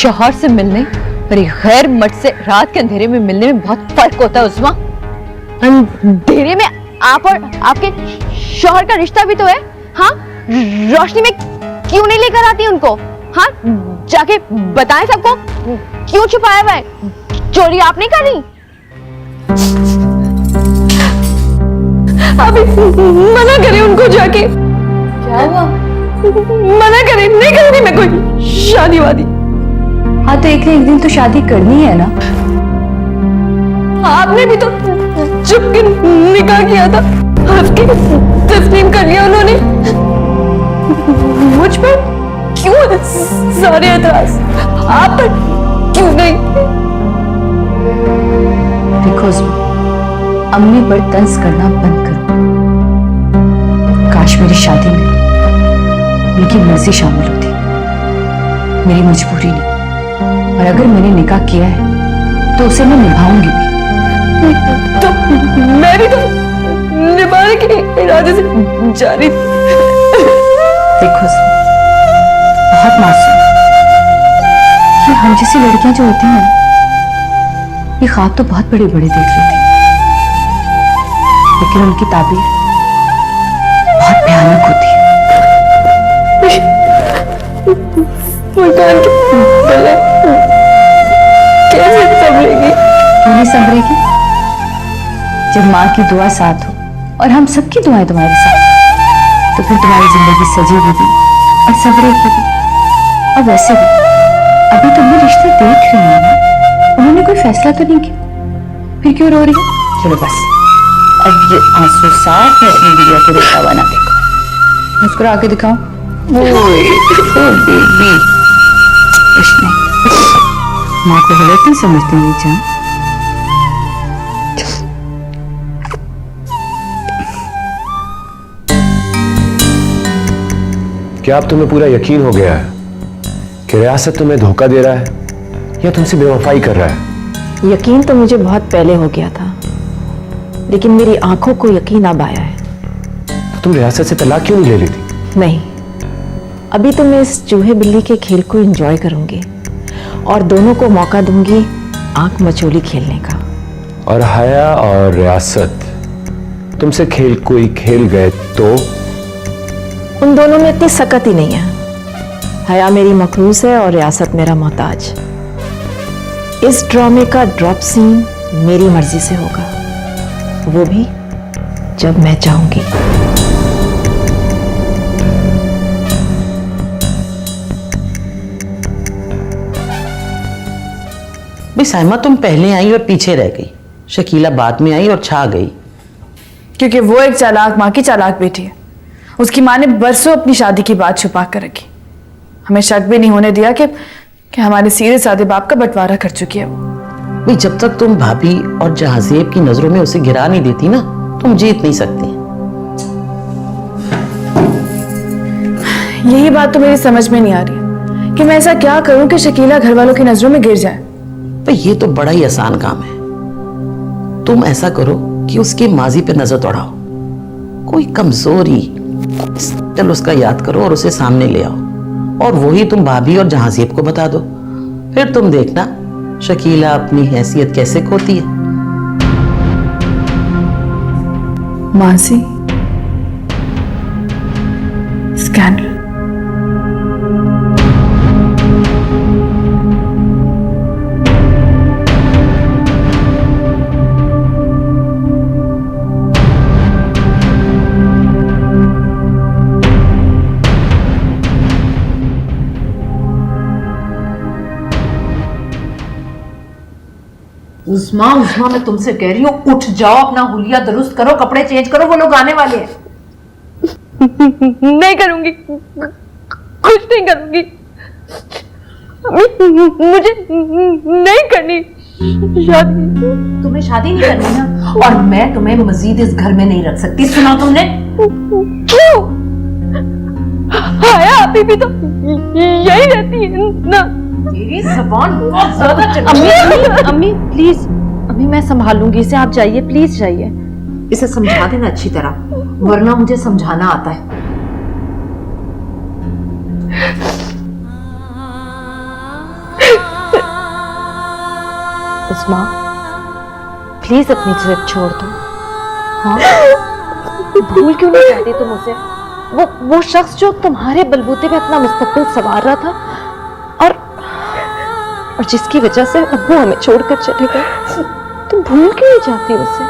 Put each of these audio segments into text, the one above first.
शौहर से मिलने और एक गैर मर्द से रात के अंधेरे में मिलने में बहुत फर्क होता है उस्मा। अंधेरे में आप और आपके शौहर का रिश्ता भी तो है। हाँ, रोशनी में क्यों नहीं लेकर आती उनको? हाँ, जाके बताएं सबको, क्यों छुपाया हुआ है? चोरी आपने करी? अभी मना करें उनको जाके। क्या हुआ? मना करें, नहीं करूंगी मैं कोई शादी वादी। हाँ तो एक दिन तो शादी करनी है ना। आपने भी तो चुप के निकाह किया था, आपकी तस्लीम कर लिया उन्होंने। मुझ पर क्यों सारे एतराज, आप पर क्यों नहीं? देखो अम्मी पर तंज करना बंद करो। काश मेरी शादी में उनकी मर्जी शामिल होती, मेरी मजबूरी नहीं। और अगर मैंने निकाह किया है तो उसे मैं निभाऊंगी भी। तो मैं भी तो निभाने के इरादे से जा रही। देखो बहुत मासूम, ये हम जैसी लड़कियां जो होती हैं ना, ये ख्वाब तो बहुत बड़े बड़े देख लेती हैं, लेकिन उनकी ताबीर बहुत भयानक होती है। कैसे संभलेगी? क्यों नहीं संभलेगी? जब माँ की दुआ साथ हो और हम सबकी दुआएं तुम्हारे साथ, तो फिर तुम्हारी जिंदगी सजेगी भी और संभलेगी भी। और वैसे भी अभी तुमने रिश्ते देख रही हो ना, उन्होंने कोई फैसला तो नहीं किया, फिर क्यों रो रही हो? चलो बस अब ये आंसू साफ में अपनी गुड़िया को रोता हुआ ना देखो। मुस्कुरा के दिखाओ। बेबी कुछ नहीं, माँ को गलत नहीं समझती नहीं जान। क्या अब तुम्हें पूरा यकीन हो गया है कि रियासत तुम्हें धोखा दे रहा है या तुमसे बेवफाई कर रहा है? यकीन तो मुझे बहुत पहले हो गया था, लेकिन मेरी आंखों को यकीन अब आया है। तो तुम रियासत से तलाक क्यों नहीं ले लेती? नहीं, अभी तो मैं इस चूहे बिल्ली के खेल को एंजॉय करूंगी और दोनों को मौका दूंगी आंख मचोली खेलने का। और हया और रियासत तुमसे खेल कोई खेल गए तो? उन दोनों में इतनी सकत ही नहीं है। हया मेरी मखरूस है और रियासत मेरा मोहताज। इस ड्रामे का ड्रॉप सीन मेरी मर्जी से होगा, वो भी जब मैं चाहूंगी। भाई साइमा, तुम पहले आई और पीछे रह गई, शकीला बाद में आई और छा गई। क्योंकि वो एक चालाक माँ की चालाक बेटी है। उसकी माँ ने बरसों अपनी शादी की बात छुपा कर रखी, हमें शक भी नहीं होने दिया कि हमारे सीधे साधे बाप का बंटवारा कर चुकी है वो। भाई जब तक तुम भाभी और जहाजेब की नजरों में उसे गिरा नहीं देती ना, तुम जीत नहीं सकती। यही बात तो मेरी समझ में नहीं आ रही कि मैं ऐसा क्या करूं कि शकीला घर वालों की नजरों में गिर जाए। भाई ये तो बड़ा ही आसान काम है। तुम ऐसा करो कि उसके माजी पे नजर दौड़ाओ, कोई कमजोरी चलो उसका याद करो और उसे सामने ले आओ, और वही तुम भाभी और जहाजेब को बता दो। फिर तुम देखना शकीला अपनी हैसियत कैसे खोती है। मासी स्कैंडल। उस्मा मैं तुमसे कह रही हूँ, उठ जाओ, अपना हुलिया दुरुस्त करो, कपड़े चेंज करो, वो लोग आने वाले हैं। नहीं करूंगी, कुछ नहीं करूंगी। मुझे नहीं करनी शादी। तुम्हें शादी नहीं करनी ना, और मैं तुम्हें मजीद इस घर में नहीं रख सकती। सुना तुमने? क्यों? हाया अभी भी तो यही रहती है ना। तेरी जुबान बहुत ज्यादा अम्मी प्लीज, अम्मी मैं संभालूंगी इसे, आप जाइए प्लीज जाइए। इसे समझा देना अच्छी तरह, वरना मुझे समझाना आता है। उस्मा, प्लीज अपनी जिद छोड़ दो। हाँ, भूल क्यों नहीं जाती तुम उसे? वो शख्स जो तुम्हारे बलबूते पे अपना मुस्तकबिल संवार रहा था और जिसकी वजह से अब्बू हमें छोड़कर चले गए, तुम भूल क्यों नहीं जाती उसे?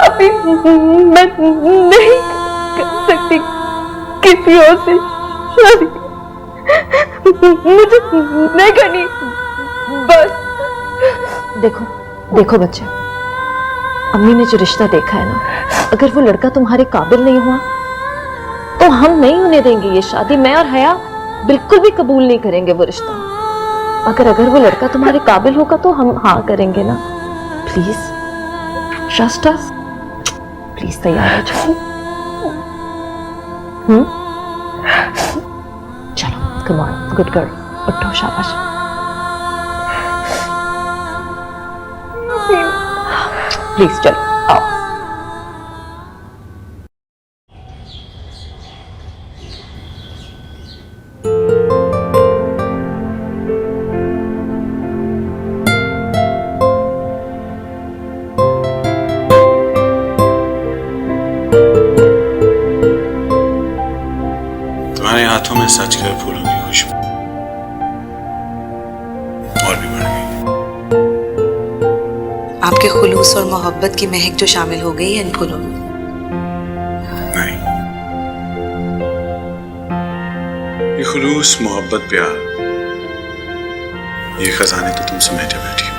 अभी मैं नहीं कर सकती किसी और से शादी, मुझे नहीं करनी। बस देखो बच्चे, अम्मी ने जो रिश्ता देखा है ना, अगर वो लड़का तुम्हारे काबिल नहीं हुआ तो हम नहीं होने देंगे ये शादी। मैं और हया बिल्कुल भी कबूल नहीं करेंगे वो रिश्ता। अगर वो लड़का तुम्हारे काबिल होगा तो हम हाँ करेंगे ना। प्लीज ट्रस्ट अस, प्लीज तैयार हो जाओ। चलो, कम ऑन, गुड गर्ल, उठो, शाबाश। प्लीज चलो, आओ। तुम्हारे हाथों में सच कर फूलों की खुशबू और भी बढ़ गई। आपके खुलूस और मोहब्बत की महक जो शामिल हो गई है इन फूलों में। नहीं, ये खुलूस, मोहब्बत, प्यार, ये खजाने तो तुम समेटे बैठी हो।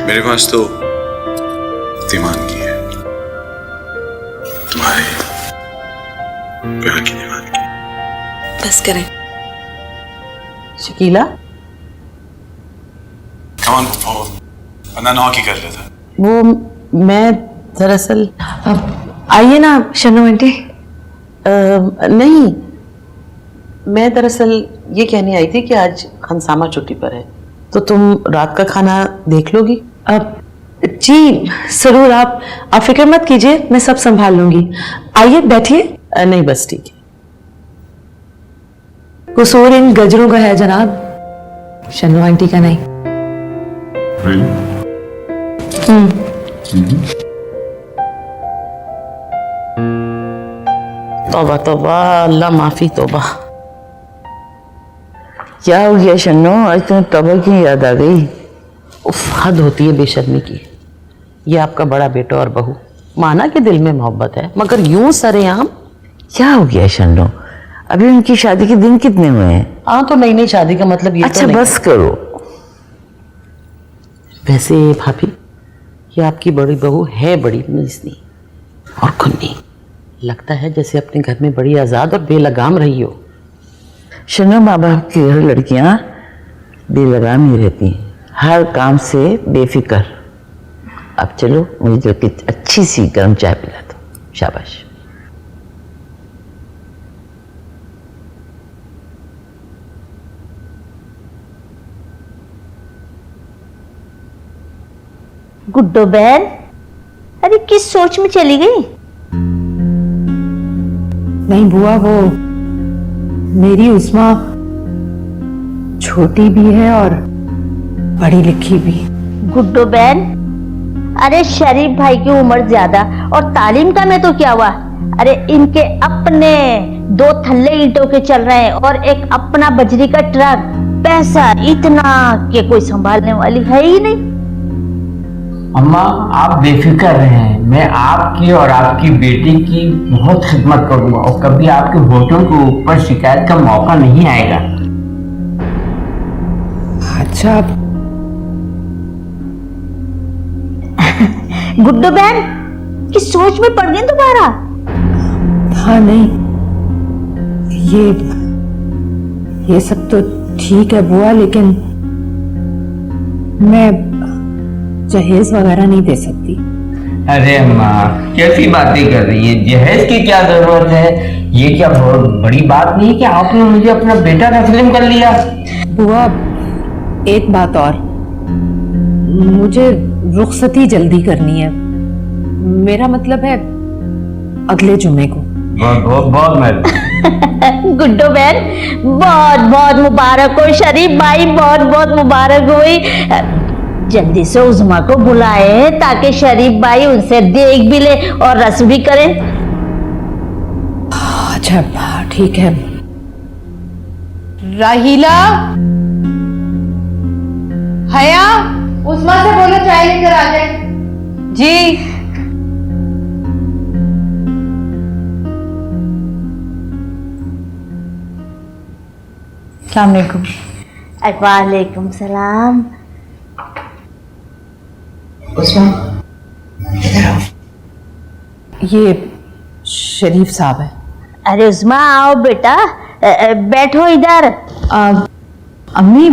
मेरे पास तो दीवानगी है, तुम्हारे प्यार की दीवानगी। बस करें। शकीला, कमान वरना नौ की कर लेता। वो मैं दरअसल आइए ना शन्नू आंटी। नहीं, मैं दरअसल ये कहने आई थी कि आज खनसामा छुट्टी पर है, तो तुम रात का खाना देख लोगी? अब जी जरूर, आप फिक्र मत कीजिए, मैं सब संभाल लूंगी। आइए बैठिए। नहीं, बस ठीक है। कसूर इन गजरों का है जनाब, शन्नू आंटी का नहीं। तौबा तौबा, अल्लाह माफी, तौबा। क्या हो गया शन्नो, आज तुम्हें तौबा की याद आ गई? उफ, हद होती है बेशर्मी की। ये आपका बड़ा बेटा और बहू, माना कि दिल में मोहब्बत है, मगर यूं सरेआम। क्या हो गया शन्नो, अभी उनकी शादी के दिन कितने हुए हैं? हाँ, तो नई शादी का मतलब ये अच्छा तो नहीं। बस करो। वैसे भाभी, ये आपकी बड़ी बहू है बड़ी मजनी और खुन्नी, लगता है जैसे अपने घर में बड़ी आजाद और बेलगाम रही हो। शन्नो, माँ बाप की घर लड़कियां बेलगाम ही रहती हैं, हर काम से बेफिक्र। अब चलो, मुझे तो अच्छी सी गर्म चाय पिला दो। शाबाश। गुड्डो बहन, अरे किस सोच में चली गई? नहीं बुआ, वो मेरी उस्मा छोटी भी है और पढ़ी लिखी भी। गुड्डो बहन, अरे शरीफ भाई की उम्र ज्यादा और तालीम का में तो क्या हुआ? अरे इनके अपने 2 थल्ले ईंटों के चल रहे हैं और एक अपना बजरी का ट्रक, पैसा इतना कि कोई संभालने वाली है ही नहीं। अम्मा, आप बेफिक्र रहें, मैं आपकी और आपकी बेटी की बहुत खिदमत करूंगा और कभी आपके वोटों के ऊपर शिकायत का मौका नहीं आएगा। अच्छा गुड्डो बहन किस सोच में पड़ गई दोबारा? हाँ नहीं, ये सब तो ठीक है बुआ, लेकिन मैं जहेज वगैरह नहीं दे सकती। अरे अम्मा, कैसी बातें कर रही है? जहेज की क्या जरूरत है? ये क्या बहुत बड़ी बात नहीं कि आपने मुझे अपना बेटा तस्लीम कर लिया? बुआ, एक बात और, मुझे रुखसती जल्दी करनी है। मेरा मतलब है अगले जुमे को। बहुत बहुत मेहरबानी। गुड्डो बहन बहुत बहुत मुबारक हो, शरीफ भाई बहुत बहुत मुबारक हुई। जल्दी से उज़मा को बुलाए ताकि शरीफ भाई उनसे देख भी ले और रस्म भी करें। अच्छा ठीक है। राहीला, हया, उस्मा से बोलो चाय लेकर आ जाए। जी। अस्सलाम वालेकुम। वालेकुम सलाम। उस्मा, इधर आओ। ये शरीफ साहब है। अरे उस्मा आओ बेटा, बैठो इधर। अम्मी,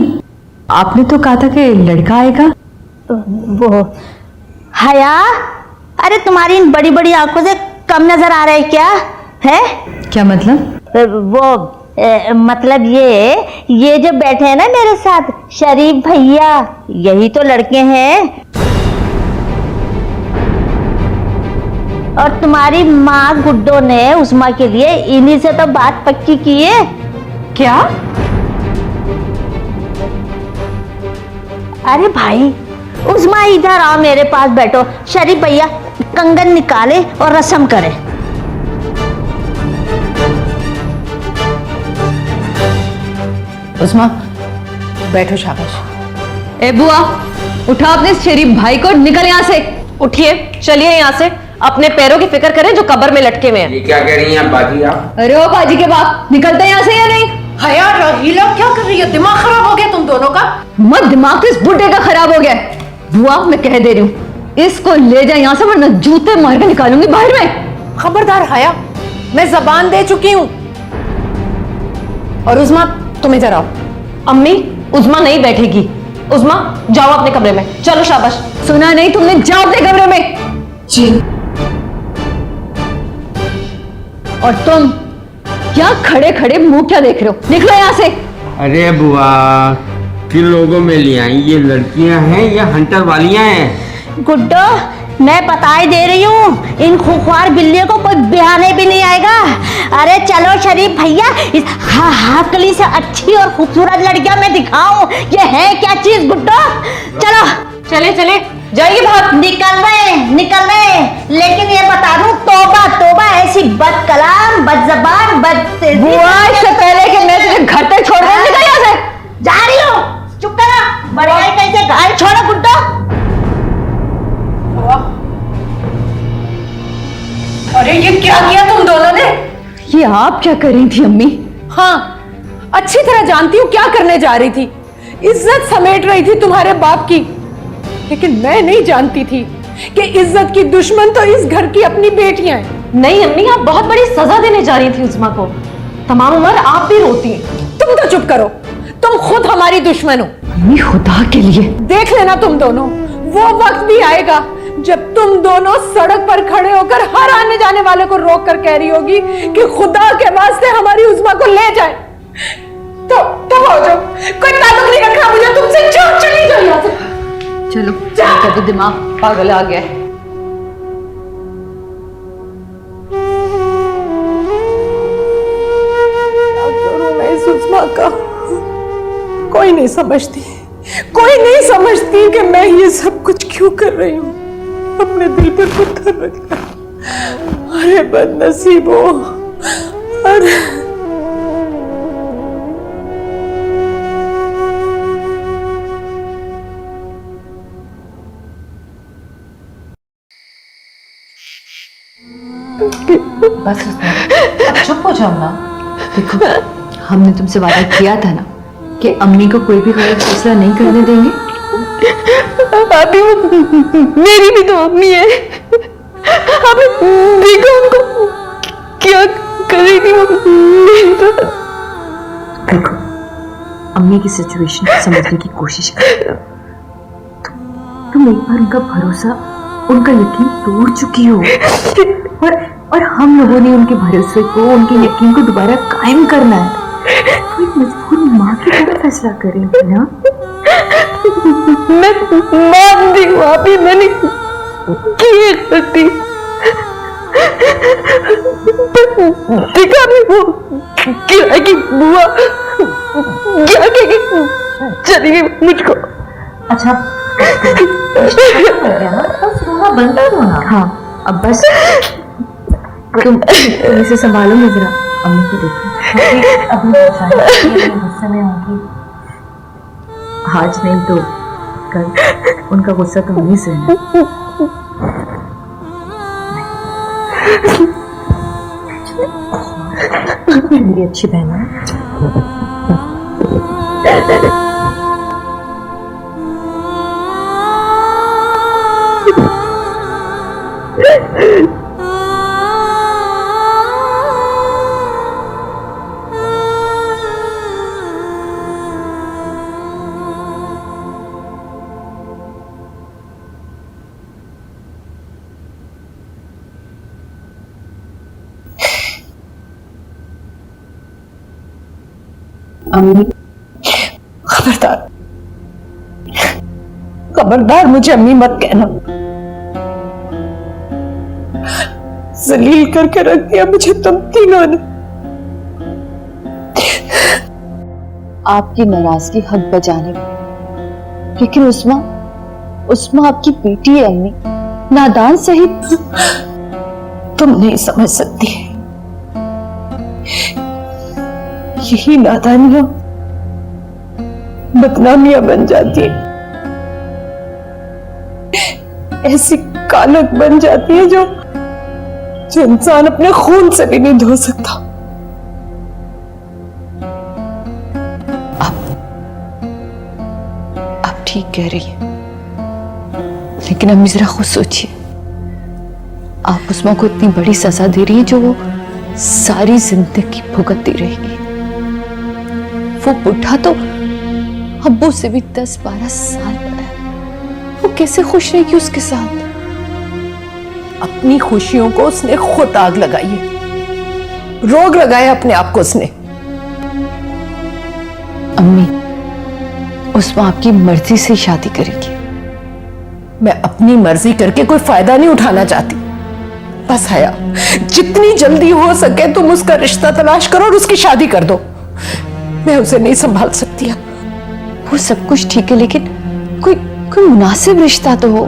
आपने तो कहा था कि लड़का आएगा। वो हया, अरे तुम्हारी इन बड़ी बड़ी आंखों से कम नजर आ रहा है क्या है? क्या मतलब? वो मतलब ये जो बैठे हैं ना मेरे साथ, शरीफ भैया, यही तो लड़के हैं। और तुम्हारी माँ गुड्डो ने उस्मा के लिए इन्हीं से तो बात पक्की की है। क्या? अरे भाई उस्मा, इधर आओ, मेरे पास बैठो। शरीफ भैया कंगन निकाले और रस्म करे। उस्मा बैठो, शाबाश। ए बुआ, उठा अपने शरीफ भाई को, निकल यहाँ से। उठिए, चलिए यहाँ से। अपने पैरों की फिक्र करें जो कब्र में लटके हुए हैं। ये क्या कह रही हैं बाजी आप? अरे ओ बाजी के बाप, निकलते यहाँ से या नहीं? हया, राहीला क्या कर रही है? दिमाग खराब हो गया तुम दोनों का? मत, दिमाग तो इस बुड्ढे का खराब हो गया है। बुआ, मैं कह दे रही हूँ, इसको ले जाए यहाँ से, वरना जूते मार के निकालूंगी बाहर में। खबरदार हया, मैं जबान दे चुकी हूँ। और उस्मा, तुम इधर आओ। अम्मी, उज़मा नहीं बैठेगी। उज़मा, जाओ अपने कमरे में। चलो शाबाश। सुना नहीं तुमने? जाओ अपने कमरे में। जी। और तुम क्या खड़े खड़े मुंह क्या देख रहे हो? निकलो यहाँ से। अरे बुआ, किन लोगों में ले आई? ये लड़कियां हैं या हंटर वालियां हैं? गुड्डो, मैं बताई दे रही हूँ, इन खुखार बिल्लियों को कोई बिहाने भी नहीं आएगा। अरे चलो शरीफ भैया, इस हाथकली से अच्छी और खूबसूरत लड़कियां मैं दिखाऊं, ये है क्या चीज? गुड्डो चलो। चले चले, जाइए बाहर। निकल रहे। लेकिन ये बता दूं, तौबा तौबा, ऐसी बद कलाम, बद जबान, बुआ, इससे पहले कि मैं तुझे घर तक छोड़ दूं, निकल यहाँ से। जा रही हूँ, चुप करो। बड़े भाई कैसे घायल छोड़ो गुड्डो। अरे ये क्या किया तुम दोनों ने? ये आप क्या कर रही थी अम्मी? हाँ, अच्छी तरह जानती हूँ क्या करने जा रही थी। इज्जत समेट रही थी तुम्हारे बाप की। लेकिन मैं नहीं जानती थी कि इज्जत की दुश्मन तो इस घर की अपनी बेटियां हैं। नहीं अम्मी, आप बहुत बड़ी सजा देने जा रही थी उज़मा को। तमाम उम्र आप भी रोती हैं। तुम तो चुप करो, तुम खुद हमारी दुश्मन हो। अम्मी, खुदा के लिए देख लेना तुम दोनों, वो वक्त भी आएगा जब तुम दोनों सड़क पर खड़े होकर हर आने जाने वाले को रोक कर कह रही होगी कि खुदा के वास्ते हमारी उज़मा को ले जाए। तो हो जाओ, कोई ताल्लुक नहीं रखा मुझे तुमसे। चली जाओ यहाँ से। चलो, तो दिमाग पागल आ गया है। मैं इस उज़मा का कोई नहीं समझती कि मैं ये सब कुछ क्यों कर रही हूँ। अपने दिल पर पत्थर रखना। अरे बदनसीबो, अरे बस अब चुप हो जाओ ना। देखो, हमने तुमसे वादा किया था ना कि अम्मी को कोई भी गलत फैसला नहीं करने देंगे। अभी मेरी भी तो अम्मी है। अभी देखो उनको क्या कर रही थी। देखो, अम्मी की सिचुएशन को समझने की कोशिश करो। तुम एक बार उनका भरोसा, उनका यकीन तोड़ चुकी हो, और हम लोगों ने उनके भरोसे को, उनके यकीन को दोबारा कायम करना है। तो एक मजबूर माँ की तरह फैसला करेंगे ना। मैं मानती हूँ, अभी मैंने की गलती, देखा नहीं वो किराए की बुआ क्या कहेगी, चलिए मुझको। अच्छा बस रोना बंद करो ना। हाँ अब बस तुम इसे संभालो, मैं जरा अम्मी को देखूं। अभी गुस्से में होंगी, आज नहीं तो कल उनका गुस्सा तो नहीं सहना। मेरी अच्छी बहन है। अम्मी खबरदार, खबरदार मुझे अम्मी मत कहना। जलील करके रख दिया मुझे तुम तीनों ने। आपकी नाराजगी हद बजाने में, लेकिन उस्मा आपकी बेटी है अम्मी, नादान सही। तुम नहीं समझ सकती, यही नादानियां बदनामियां बन जाती है, ऐसी कालक बन जाती है जो इंसान अपने खून से भी नहीं धो सकता। आप ठीक कह रही हैं, लेकिन अम्मी जरा खुद सोचिए, आप उस्मा को इतनी बड़ी सजा दे रही हैं जो वो सारी जिंदगी भुगतती रहेगी। वो बुढ़ा तो अब्बू से भी 10-12 साल बड़ा है, वो कैसे खुश रहेगी उसके साथ? अपनी खुशियों को उसने खुद आग लगाई है, रोग लगाया अपने आप को उसने। अम्मी, उस्मा आपकी मर्जी से शादी करेगी। मैं अपनी मर्जी करके कोई फायदा नहीं उठाना चाहती। बस हया, जितनी जल्दी हो सके तुम उसका रिश्ता तलाश करो और उसकी शादी कर दो। मैं उसे नहीं संभाल सकती। वो सब कुछ ठीक है, लेकिन कोई मुनासिब रिश्ता तो हो।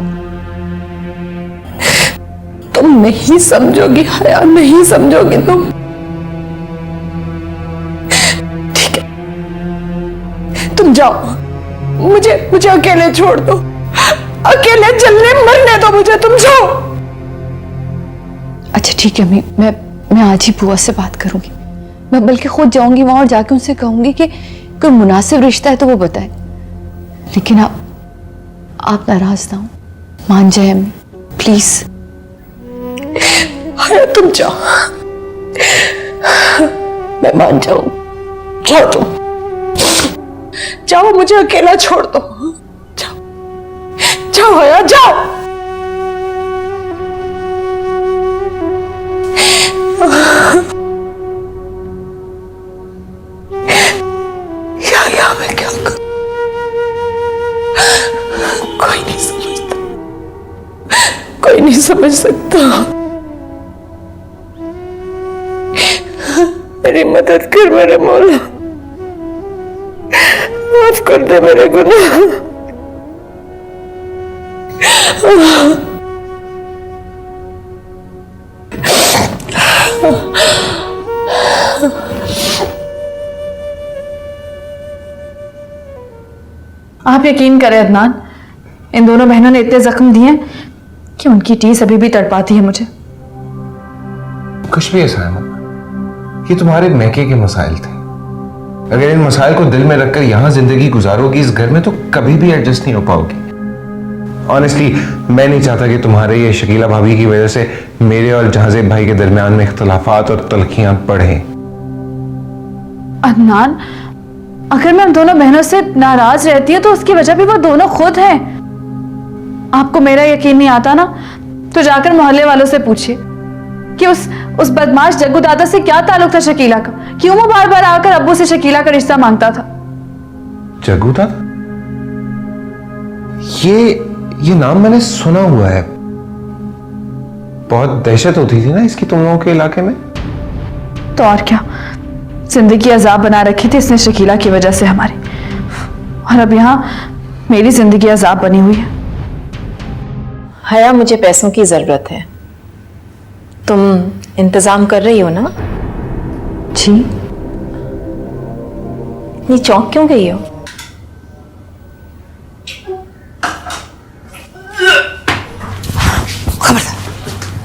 तुम नहीं समझोगी हया, नहीं समझोगी तुम। ठीक है, तुम जाओ, मुझे अकेले छोड़ दो, अकेले जलने मरने दो मुझे, तुम जाओ। अच्छा ठीक है अम्मी, मैं आज ही बुआ से बात करूंगी। मैं बल्कि खुद जाऊंगी वहां और जाके उनसे कहूंगी कि कोई मुनासिब रिश्ता है तो वो बताए। लेकिन आप नाराज ना हो, मान जाए अम्मी प्लीज। हाँ, तुम जाओ, मैं मान जाऊं। जाओ तुम, जाओ, मुझे अकेला छोड़ दो। जाओ जाओ हया, जाओ। मैं क्या करूं? कोई नहीं समझता, कोई नहीं समझ सकता। मेरी मदद कर मेरे मौला, माफ कर दे मेरे गुनाह। आप यकीन करें अदनान, इन दोनों बहनों ने इतने जख्म दिए कि उनकी टीस अभी भी तड़पाती है मुझे। कुछ भी ऐसा है ना, ये तुम्हारे मैके के मसाइल थे। अगर इन मसाइल को दिल में रखकर यहां जिंदगी गुजारोगी इस घर में तो कभी भी एडजस्ट नहीं हो पाओगी। ऑनेस्टली मैं नहीं चाहता कि तुम्हारे ये शकीला भाभी की वजह से मेरे और जहाजेब भाई के दरमियान में इख्तलाफात और तलखियां बढ़े। अदनान, अगर मैं उन दोनों बहनों से नाराज रहती है तो उसकी वजह भी वो दोनों खुद हैं। आपको मेरा यकीन नहीं आता ना, तो जाकर मोहल्ले वालों से पूछिए कि उस बदमाश जग्गू दादा से क्या ताल्लुक था शकीला का, क्यों वो बार बार आकर अब्बू से शकीला का रिश्ता मांगता था। जग्गू दादा? ये नाम मैंने सुना हुआ है। बहुत दहशत होती थी ना इसकी तुम लोगों के इलाके में। तो और क्या, जिंदगी अजाब बना रखी थी इसने शकीला की वजह से हमारी, और अब यहाँ मेरी जिंदगी अजाब बनी हुई है। हया, मुझे पैसों की जरूरत है, तुम इंतजाम कर रही हो ना? जी। इतनी चौंक क्यों गई हो?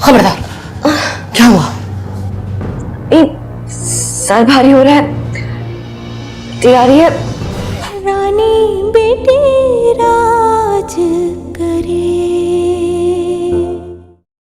खबरदार, क्या हुआ? सर भारी हो रहा है, तैयारी है। रानी बेटी राज करे।